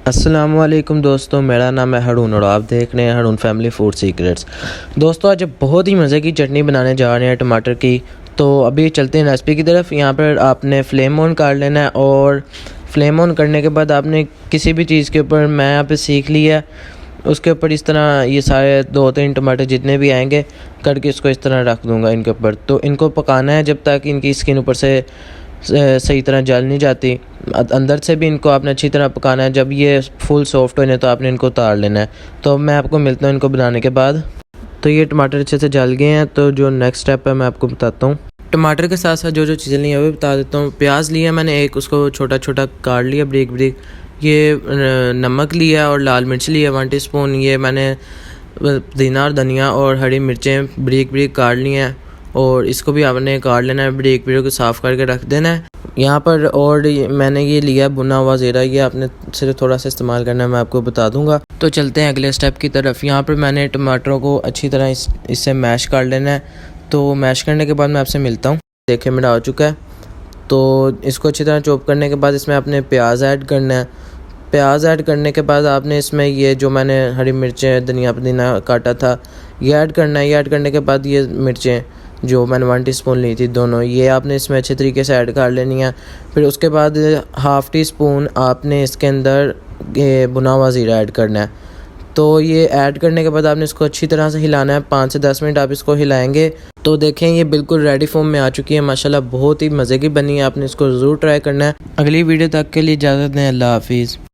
अस्सलामुअलैकुम दोस्तों, मेरा नाम है हारून और आप देख रहे हैं हारून फैमिली फूड सीक्रेट्स। दोस्तों, आज बहुत ही मज़े की चटनी बनाने जा रहे हैं टमाटर की। तो अभी चलते हैं रेसिपी की तरफ। यहाँ पर आपने फ्लेम ऑन कर लेना है और फ्लेम ऑन करने के बाद आपने किसी भी चीज़ के ऊपर, मैं यहाँ पे सीख लिया, उसके ऊपर इस तरह ये सारे 2-3 टमाटर जितने भी आएंगे करके इसको इस तरह रख दूँगा इनके ऊपर। तो इनको पकाना है जब तक इनकी स्किन ऊपर से सही तरह जल नहीं जाती। अंदर से भी इनको आपने अच्छी तरह पकाना है। जब ये फुल सॉफ्ट हो जाए तो आपने इनको उतार लेना है। तो मैं आपको मिलता हूँ इनको बनाने के बाद। तो ये टमाटर अच्छे से जल गए हैं। तो जो नेक्स्ट स्टेप है मैं आपको बताता हूँ। टमाटर के साथ साथ जो जो चीज़ें ली है वो बता देता हूँ। प्याज लिया मैंने एक, उसको छोटा छोटा काट लिया ब्रीक ब्रीक। ये नमक लिया और लाल मिर्च लिया 1 टीस्पून। ये मैंने पुदीना और धनिया और हरी मिर्चें ब्रीक ब्रीक काट ली हैं और इसको भी आपने काट लेना है, ब्रीक ब्रीक को साफ़ करके रख देना है यहाँ पर। और मैंने ये लिया भुना हुआ ज़ीरा, ये आपने सिर्फ थोड़ा सा इस्तेमाल करना है, मैं आपको बता दूंगा। तो चलते हैं अगले स्टेप की तरफ। यहाँ पर मैंने टमाटरों को अच्छी तरह इससे मैश कर लेना है। तो मैश करने के बाद मैं आपसे मिलता हूँ। देखिए मेरा आ चुका है। तो इसको अच्छी तरह चॉप करने के बाद इसमें आपने प्याज ऐड करना है। प्याज ऐड करने के बाद आपने इसमें ये जो मैंने हरी मिर्चें धनिया पुदीना काटा था ये ऐड करना है। ये ऐड करने के बाद ये मिर्चें जो मैंने 1 टीस्पून ली थी दोनों, ये आपने इसमें अच्छे तरीके से ऐड कर लेनी है। फिर उसके बाद 1/2 टीस्पून आपने इसके अंदर ये भुना हुआ ज़ीरा ऐड करना है। तो ये ऐड करने के बाद आपने इसको अच्छी तरह से हिलाना है। 5 से 10 मिनट आप इसको हिलाएंगे। तो देखें ये बिल्कुल रेडी फॉर्म में आ चुकी है माशाल्लाह, बहुत ही मज़े की बनी है। आपने इसको ज़रूर ट्राई करना है। अगली वीडियो तक के लिए इजाज़त दें। अल्लाह हाफिज़।